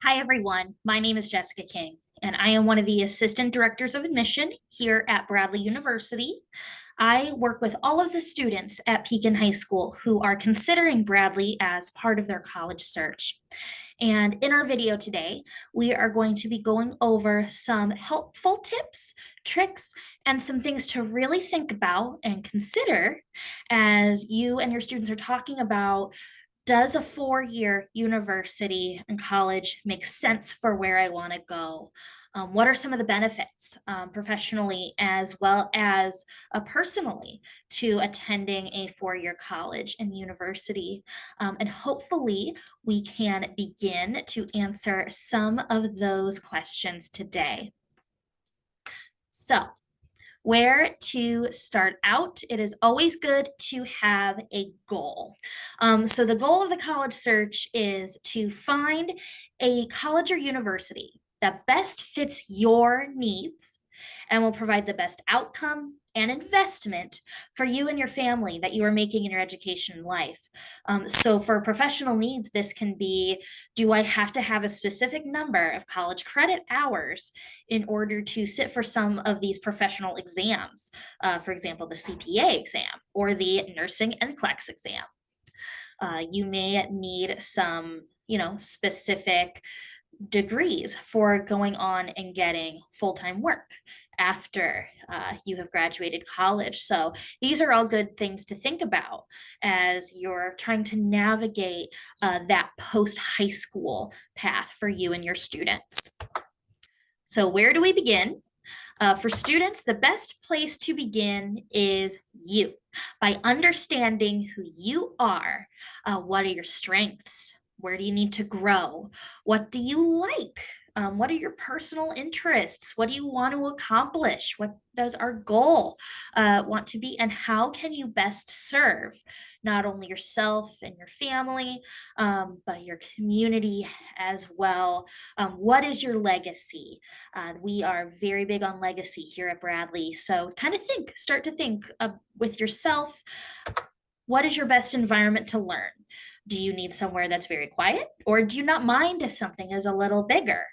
Hi, everyone. My name is Jessica King, and I am one of the Assistant Directors of Admission here at Bradley University. I work with all of the students at Pekin High School who are considering Bradley as part of their college search. And in our video today, we are going to be going over some helpful tips, tricks, and some things to really think about and consider as you and your students are talking about, does a 4-year university and college make sense for where I want to go? What are some of the benefits professionally as well as personally to attending a 4-year college and university? And hopefully, we can begin to answer some of those questions today. So, where to start out. It is always good to have a goal. So the goal of the college search is to find a college or university that best fits your needs and will provide the best outcome and investment for you and your family that you are making in your education and life. So for professional needs, this can be, do I have to have a specific number of college credit hours in order to sit for some of these professional exams? For example, the CPA exam or the nursing NCLEX exam. You may need some, specific degrees for going on and getting full-time work after you have graduated college. So these are all good things to think about as you're trying to navigate that post-high school path for you and your students. So where do we begin? For students, the best place to begin is you, by understanding who you are. What are your strengths? Where do you need to grow? What do you like? What are your personal interests? What do you want to accomplish? What does our goal want to be? And how can you best serve not only yourself and your family, but your community as well? What is your legacy? We are very big on legacy here at Bradley. So kind of start to think with yourself, what is your best environment to learn? Do you need somewhere that's very quiet, or do you not mind if something is a little bigger?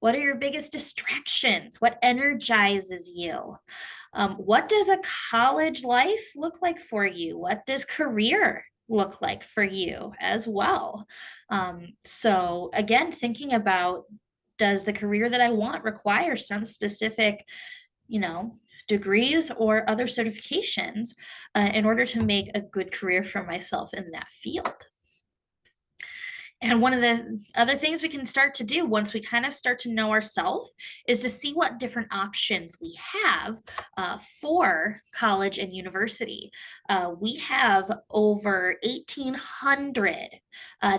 What are your biggest distractions? What energizes you? What does a college life look like for you? What does career look like for you as well? So again, thinking about, does the career that I want require some specific, degrees or other certifications in order to make a good career for myself in that field? And one of the other things we can start to do once we kind of start to know ourselves is to see what different options we have for college and university. We have over 1,800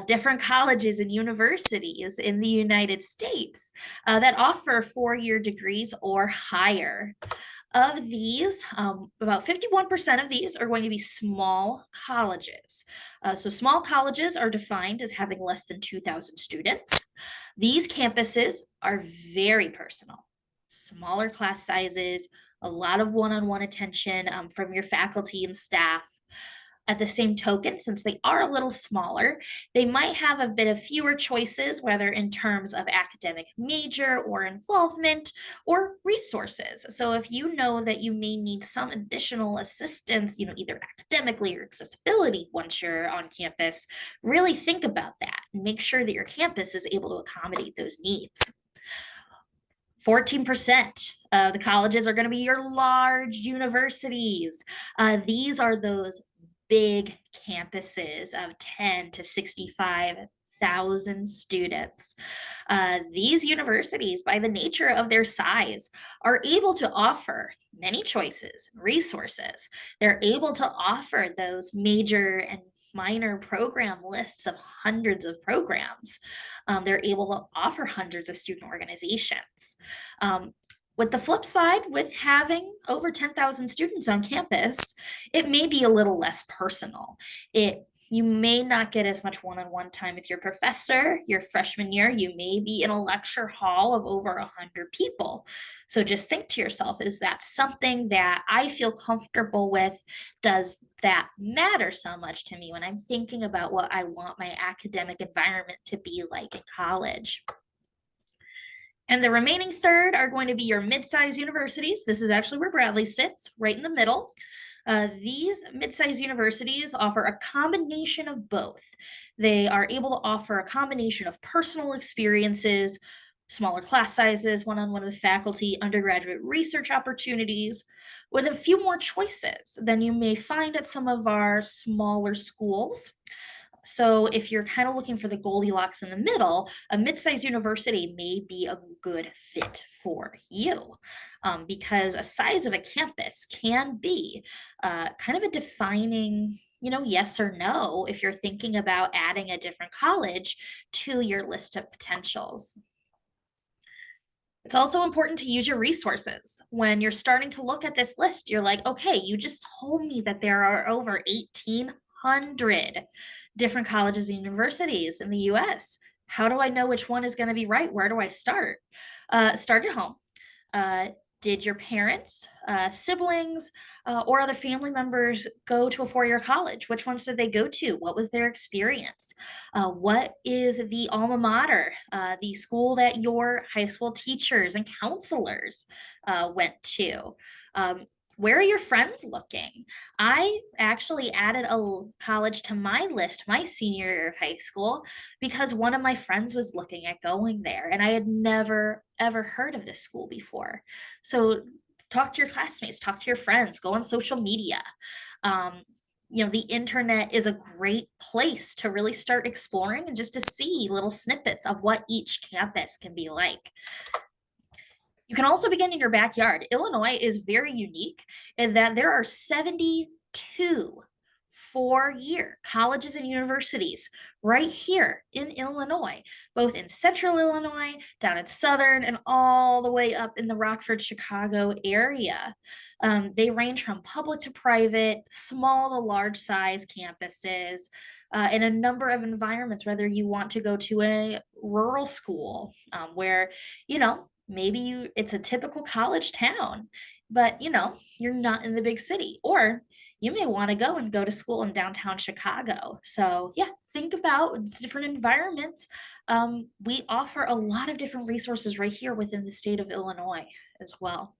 different colleges and universities in the United States that offer 4-year degrees or higher. Of these, about 51% of these are going to be small colleges. So small colleges are defined as having less than 2,000 students. These campuses are very personal, smaller class sizes, a lot of one-on-one attention from your faculty and staff. At the same token, since they are a little smaller, they might have a bit of fewer choices, whether in terms of academic major or involvement or resources. So if you know that you may need some additional assistance, either academically or accessibility once you're on campus, really think about that and make sure that your campus is able to accommodate those needs. 14% of the colleges are going to be your large universities. These are those big campuses of 10 to 65,000 students. These universities, by the nature of their size, are able to offer many choices, resources. They're able to offer those major and minor program lists of hundreds of programs. They're able to offer hundreds of student organizations. With the flip side, with having over 10,000 students on campus, it may be a little less personal. You may not get as much one-on-one time with your professor. Your freshman year, you may be in a lecture hall of over 100 people. So just think to yourself, is that something that I feel comfortable with? Does that matter so much to me when I'm thinking about what I want my academic environment to be like in college? And the remaining third are going to be your mid-sized universities. This is actually where Bradley sits, right in the middle. These mid-sized universities offer a combination of both. They are able to offer a combination of personal experiences, smaller class sizes, one-on-one with faculty, undergraduate research opportunities, with a few more choices than you may find at some of our smaller schools. So if you're kind of looking for the Goldilocks in the middle, a mid-sized university may be a good fit for you, because a size of a campus can be kind of a defining, yes or no if you're thinking about adding a different college to your list of potentials. It's also important to use your resources. When you're starting to look at this list, you're like, okay, you just told me that there are over 1,800 different colleges and universities in the US. How do I know which one is going to be right? Where do I start? Start at home. Uh, did your parents, siblings, or other family members go to a four-year college? Which ones did they go to? What was their experience? What is the alma mater, the school that your high school teachers and counselors went to? Where are your friends looking? I actually added a college to my list my senior year of high school because one of my friends was looking at going there and I had never ever heard of this school before. So talk to your classmates, talk to your friends, go on social media. Um, the internet is a great place to really start exploring and just to see little snippets of what each campus can be like. You can also begin in your backyard. Illinois is very unique in that there are 72 four-year colleges and universities right here in Illinois, both in central Illinois, down in southern, and all the way up in the Rockford, Chicago area. They range from public to private, small to large size campuses, in a number of environments, whether you want to go to a rural school where, maybe it's a typical college town, but you're not in the big city, or you may want to go to school in downtown Chicago. So yeah, think about different environments. We offer a lot of different resources right here within the state of Illinois as well.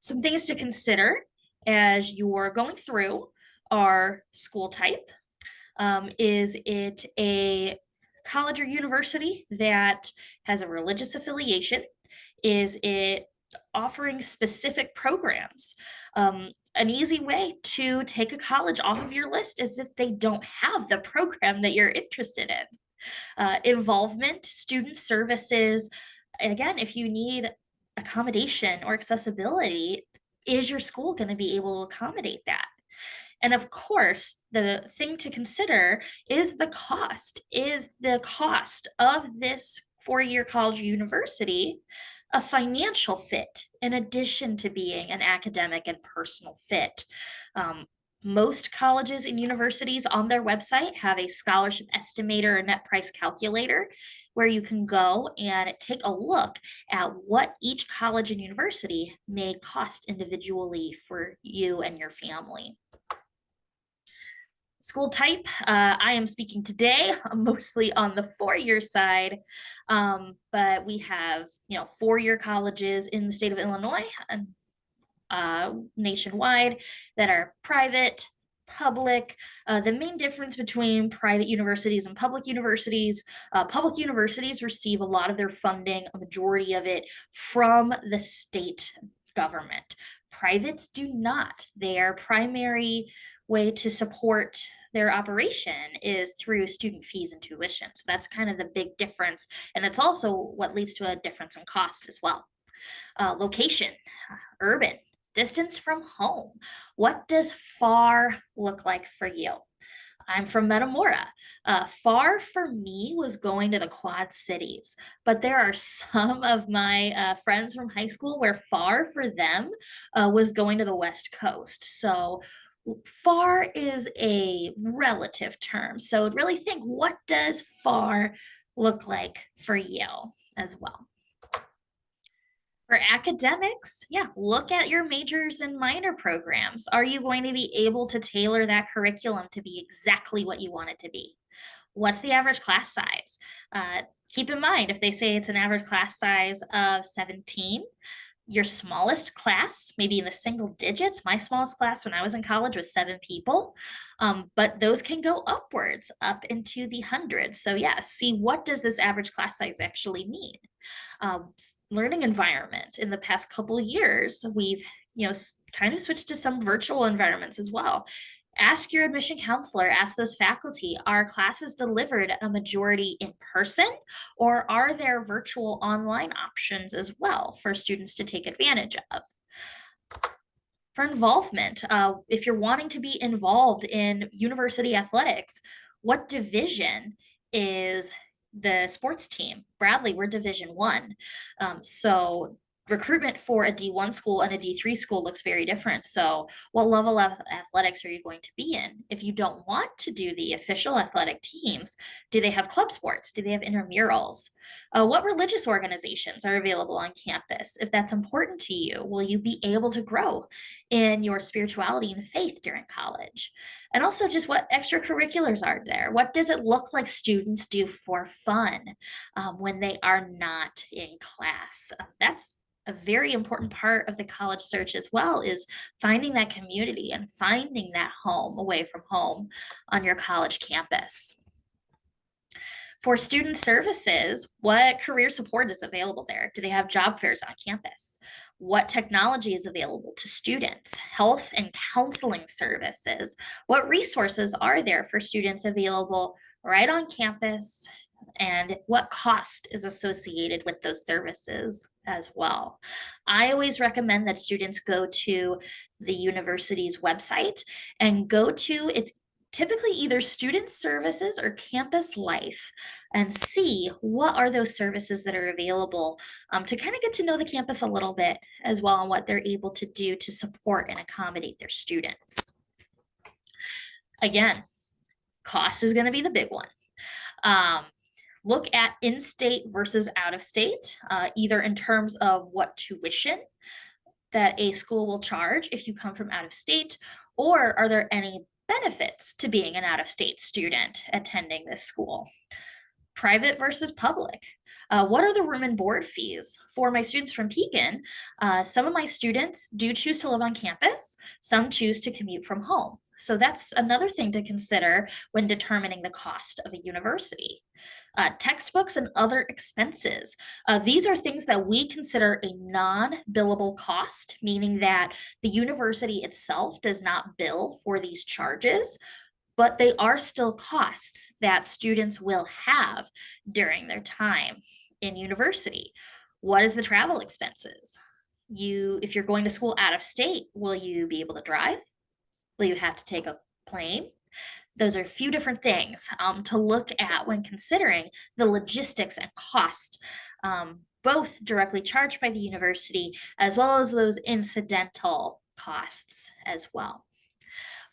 Some things to consider as you're going through are school type. Is it a college or university that has a religious affiliation? Is it offering specific programs? An easy way to take a college off of your list is if they don't have the program that you're interested in. Involvement, student services. Again, if you need accommodation or accessibility, is your school going to be able to accommodate that? And of course, the thing to consider is the cost. Is the cost of this four-year college or university a financial fit in addition to being an academic and personal fit? Most colleges and universities on their website have a scholarship estimator or net price calculator where you can go and take a look at what each college and university may cost individually for you and your family. School type, I am speaking today mostly on the four-year side, but we have four-year colleges in the state of Illinois and nationwide that are private, public. The main difference between private universities and public universities receive a lot of their funding, a majority of it, from the state government. Privates do not. Their primary way to support their operation is through student fees and tuition. So that's kind of the big difference. And it's also what leads to a difference in cost as well. Location, urban, distance from home. What does far look like for you? I'm from Metamora. Far for me was going to the Quad Cities, but there are some of my friends from high school where far for them was going to the West Coast. So far is a relative term. So really think, what does far look like for you as well? For academics, yeah, look at your majors and minor programs. Are you going to be able to tailor that curriculum to be exactly what you want it to be? What's the average class size? Keep in mind, if they say it's an average class size of 17, your smallest class, maybe in the single digits. My smallest class when I was in college was 7 people, but those can go upwards up into the hundreds. So yeah, see, what does this average class size actually mean? Learning environment in the past couple years, we've kind of switched to some virtual environments as well. Ask your admission counselor, ask those faculty, are classes delivered a majority in person, or are there virtual online options as well for students to take advantage of? For involvement, if you're wanting to be involved in university athletics, what division is the sports team? Bradley, we're Division 1. So recruitment for a D1 school and a D3 school looks very different. So what level of athletics are you going to be in? If you don't want to do the official athletic teams, do they have club sports? Do they have intramurals? What religious organizations are available on campus? If that's important to you, will you be able to grow in your spirituality and faith during college? And also just what extracurriculars are there? What does it look like students do for fun when they are not in class? That's a very important part of the college search as well, is finding that community and finding that home away from home on your college campus. For student services, what career support is available there? Do they have job fairs on campus? What technology is available to students? Health and counseling services. What resources are there for students available right on campus? And what cost is associated with those services as well? I always recommend that students go to the university's website and go to its typically either student services or campus life, and see what are those services that are available, to kind of get to know the campus a little bit as well, and what they're able to do to support and accommodate their students. Again, cost is going to be the big one. Look at in-state versus out-of-state, either in terms of what tuition that a school will charge if you come from out of state, or are there any benefits to being an out-of-state student attending this school? Private versus public. What are the room and board fees? For my students from Pekin, some of my students do choose to live on campus, some choose to commute from home. So that's another thing to consider when determining the cost of a university. Textbooks and other expenses. These are things that we consider a non-billable cost, meaning that the university itself does not bill for these charges, but they are still costs that students will have during their time in university. What is the travel expenses? If you're going to school out of state, will you be able to drive? Will you have to take a plane? Those are a few different things to look at when considering the logistics and cost, both directly charged by the university as well as those incidental costs as well.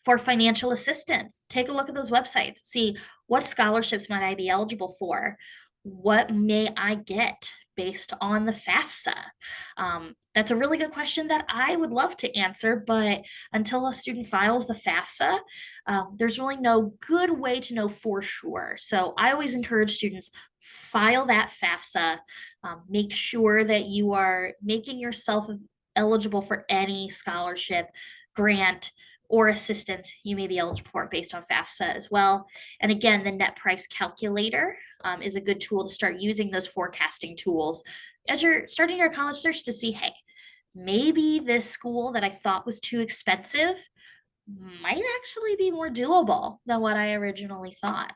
For financial assistance, take a look at those websites, see what scholarships might I be eligible for? What may I get based on the FAFSA? That's a really good question that I would love to answer, but until a student files the FAFSA, there's really no good way to know for sure. So I always encourage students, file that FAFSA, make sure that you are making yourself eligible for any scholarship, grant, or assistance you may be eligible for based on FAFSA as well. And again, the net price calculator is a good tool to start using those forecasting tools as you're starting your college search to see, hey, maybe this school that I thought was too expensive might actually be more doable than what I originally thought.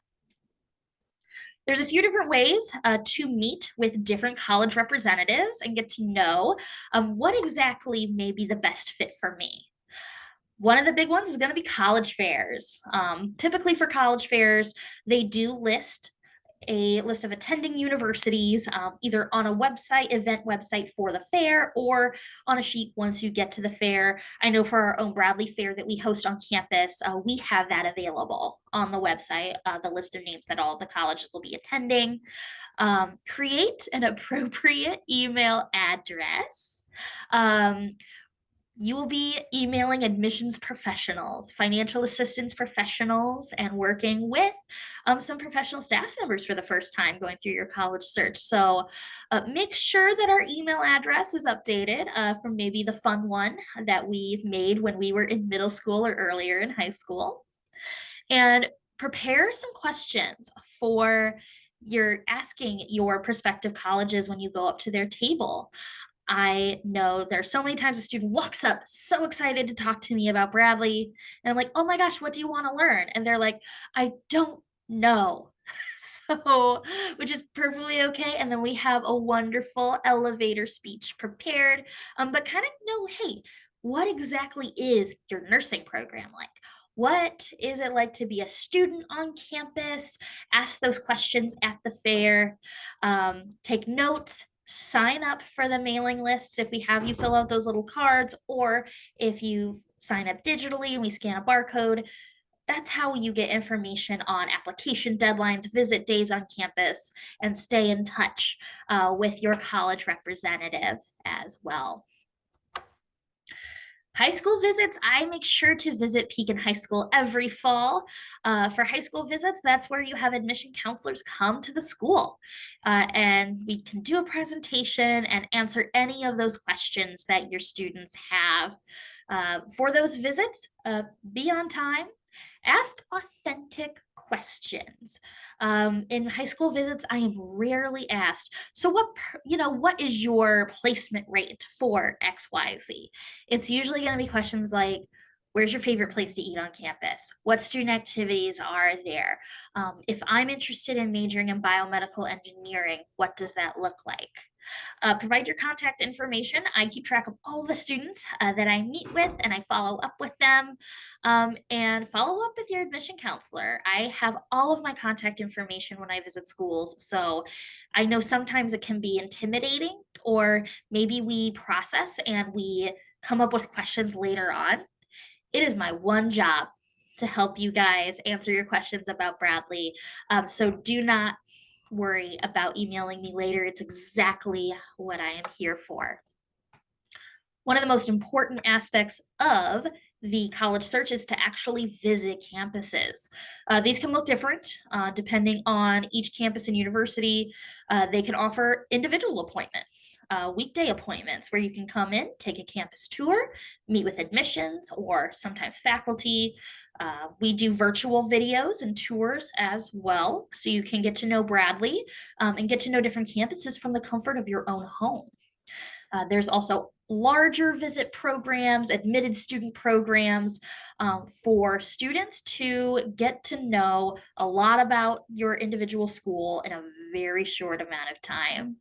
There's a few different ways to meet with different college representatives and get to know what exactly may be the best fit for me. One of the big ones is going to be college fairs. Typically for college fairs, they do list a list of attending universities, either on a event website for the fair, or on a sheet once you get to the fair. I know for our own Bradley Fair that we host on campus, we have that available on the website, the list of names that all the colleges will be attending. Create an appropriate email address. You will be emailing admissions professionals, financial assistance professionals, and working with some professional staff members for the first time going through your college search. So make sure that our email address is updated from maybe the fun one that we made when we were in middle school or earlier in high school. And prepare some questions for you're asking your prospective colleges when you go up to their table. I know there's so many times a student walks up so excited to talk to me about Bradley, and I'm like, oh my gosh, what do you want to learn? And they're like, I don't know. So, which is perfectly okay. And then we have a wonderful elevator speech prepared, but kind of know, hey, what exactly is your nursing program like? What is it like to be a student on campus? Ask those questions at the fair. Take notes, sign up for the mailing lists if we have you fill out those little cards, or if you sign up digitally and we scan a barcode. That's how you get information on application deadlines, visit days on campus, and stay in touch with your college representative as well. High school visits, I make sure to visit Pekin High School every fall. For high school visits, that's where you have admission counselors come to the school. And we can do a presentation and answer any of those questions that your students have. For those visits, be on time, ask authentic questions. In high school visits, I am rarely asked, so what is your placement rate for XYZ? It's usually going to be questions like, where's your favorite place to eat on campus? What student activities are there? If I'm interested in majoring in biomedical engineering, what does that look like? Provide your contact information. I keep track of all the students that I meet with, and I follow up with them. And follow up with your admission counselor. I have all of my contact information when I visit schools. So I know sometimes it can be intimidating, or maybe we process and we come up with questions later on. It is my one job to help you guys answer your questions about Bradley. So do not worry about emailing me later. It's exactly what I am here for. One of the most important aspects of the college search is to actually visit campuses. These can look different depending on each campus and university. They can offer individual appointments, weekday appointments where you can come in, take a campus tour, meet with admissions or sometimes faculty. We do virtual videos and tours as well, so you can get to know Bradley and get to know different campuses from the comfort of your own home. There's also larger visit programs, admitted student programs for students to get to know a lot about your individual school in a very short amount of time.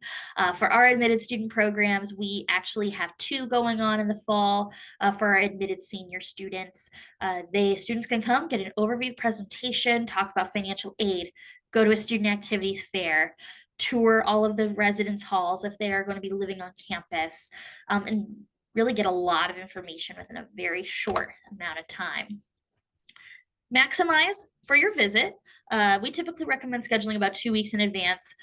For our admitted student programs, we actually have two going on in the fall for our admitted senior students. Students can come, get an overview presentation, talk about financial aid, go to a student activities fair, tour all of the residence halls if they are going to be living on campus, and really get a lot of information within a very short amount of time. Maximize for your visit. We typically recommend scheduling about 2 weeks in advance.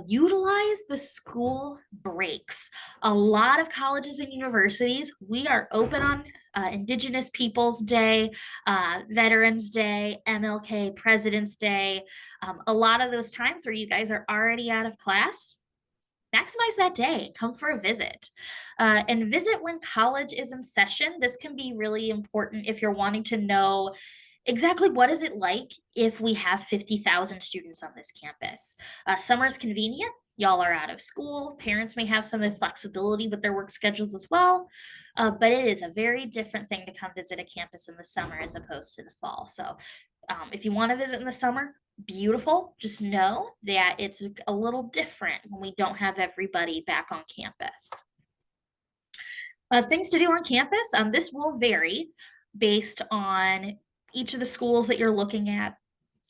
Utilize the school breaks. A lot of colleges and universities, we are open on Indigenous Peoples Day, Veterans Day, MLK, President's Day. A lot of those times where you guys are already out of class, maximize that day, come for a visit, and visit when college is in session. This can be really important if you're wanting to know exactly what is it like if we have 50,000 students on this campus. Summer is convenient. Y'all are out of school. Parents may have some flexibility with their work schedules as well, but it is a very different thing to come visit a campus in the summer as opposed to the fall. So if you want to visit in the summer, beautiful. Just know that it's a little different when we don't have everybody back on campus. Things to do on campus. This will vary based on each of the schools that you're looking at.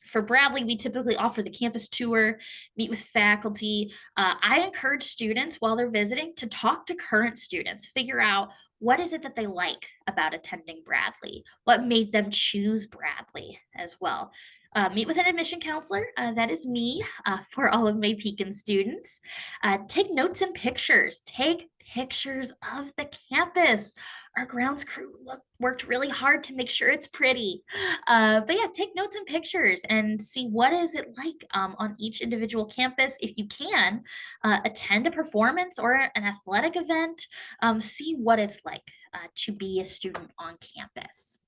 For Bradley, we typically offer the campus tour, meet with faculty. I encourage students while they're visiting to talk to current students, figure out what is it that they like about attending Bradley, what made them choose Bradley as well. Meet with an admission counselor, that is me for all of my Pekin students. Take notes and pictures. Take pictures of the campus. Our grounds crew worked really hard to make sure it's pretty. But yeah, take notes and pictures and see what is it like on each individual campus. If you can, attend a performance or an athletic event, see what it's like to be a student on campus.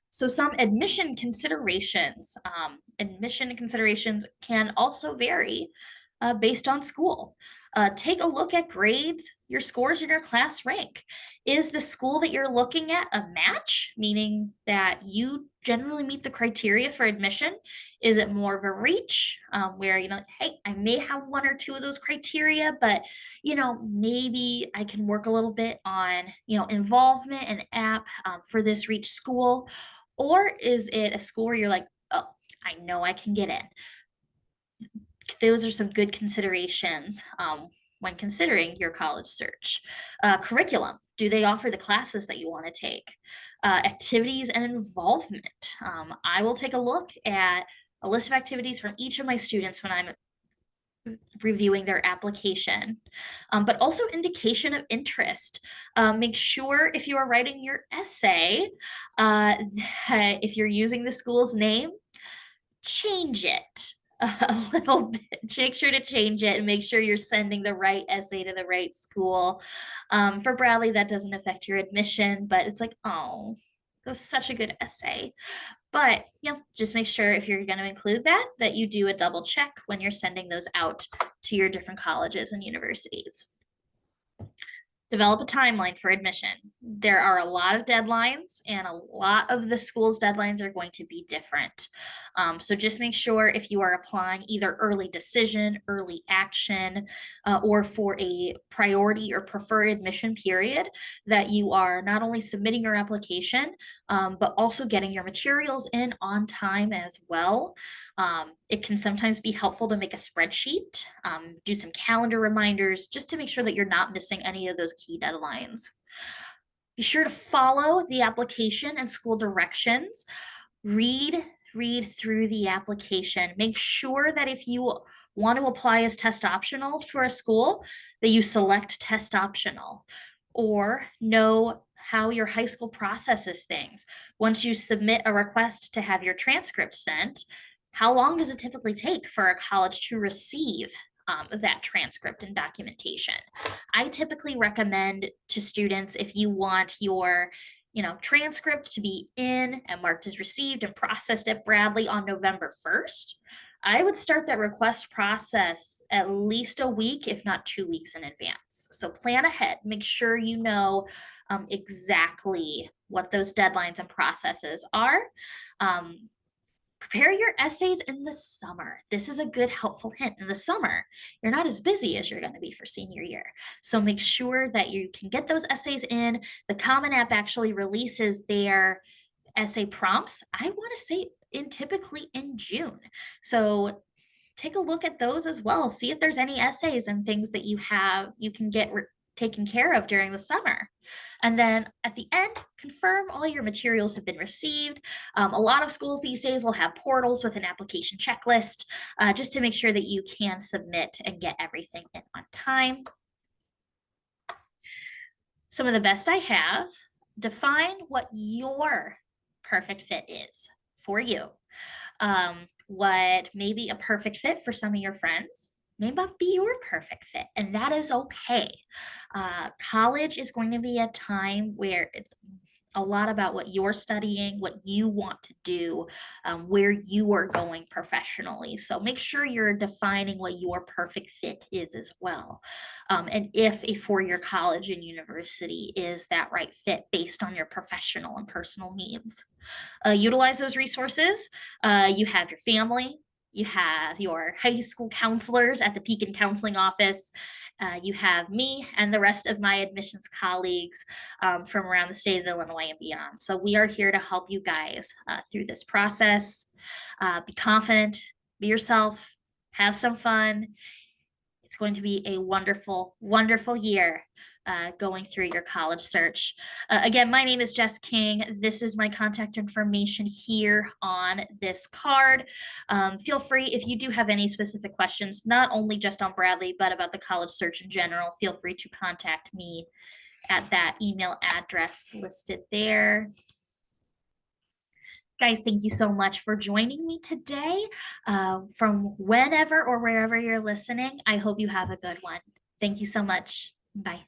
So some admission considerations can also vary based on school. Take a look at grades, your scores, and your class rank. Is the school that you're looking at a match, meaning that you generally meet the criteria for admission? Is it more of a reach where, hey, I may have one or two of those criteria, but, maybe I can work a little bit on, involvement and app for this reach school? Or is it a school where you're like, oh, I know I can get in? Those are some good considerations when considering your college search. Curriculum, do they offer the classes that you want to take? Activities and involvement. I will take a look at a list of activities from each of my students when I'm reviewing their application, but also indication of interest. Make sure if you are writing your essay, that if you're using the school's name, change it a little bit. Make sure to change it and make sure you're sending the right essay to the right school. For Bradley, that doesn't affect your admission, but it's like, oh, that was such a good essay. But just make sure if you're going to include that you do a double check when you're sending those out to your different colleges and universities. Develop a timeline for admission. There are a lot of deadlines, and a lot of the school's deadlines are going to be different. So just make sure if you are applying either early decision, early action, or for a priority or preferred admission period, that you are not only submitting your application, but also getting your materials in on time as well. It can sometimes be helpful to make a spreadsheet, do some calendar reminders, just to make sure that you're not missing any of those key deadlines. Be sure to follow the application and school directions. Read through the application. Make sure that if you want to apply as test optional for a school, that you select test optional, or know how your high school processes things. Once you submit a request to have your transcript sent, how long does it typically take for a college to receive that transcript and documentation? I typically recommend to students, if you want your transcript to be in and marked as received and processed at Bradley on November 1st, I would start that request process at least a week, if not 2 weeks in advance. So plan ahead, make sure you know exactly what those deadlines and processes are. Prepare your essays in the summer. This is a good helpful hint. In the summer, you're not as busy as you're going to be for senior year. So make sure that you can get those essays in. The Common App actually releases their essay prompts, I want to say, typically in June. So take a look at those as well. See if there's any essays and things that you can get taken care of during the summer. And then at the end, confirm all your materials have been received. A lot of schools these days will have portals with an application checklist, just to make sure that you can submit and get everything in on time. Some of the best I have: define what your perfect fit is for you. What may be a perfect fit for some of your friends may not be your perfect fit, and that is okay. College is going to be a time where it's a lot about what you're studying, what you want to do, where you are going professionally. So make sure you're defining what your perfect fit is as well. And if a four-year college and university is that right fit based on your professional and personal needs. Utilize those resources. You have your family, you have your high school counselors at the Pekin Counseling Office. You have me and the rest of my admissions colleagues from around the state of Illinois and beyond. So we are here to help you guys through this process. Be confident, be yourself, have some fun. It's going to be a wonderful, wonderful year going through your college search. Again, my name is Jess King. This is my contact information here on this card. Feel free, if you do have any specific questions, not only just on Bradley, but about the college search in general, feel free to contact me at that email address listed there. Guys, thank you so much for joining me today. From whenever or wherever you're listening, I hope you have a good one. Thank you so much. Bye.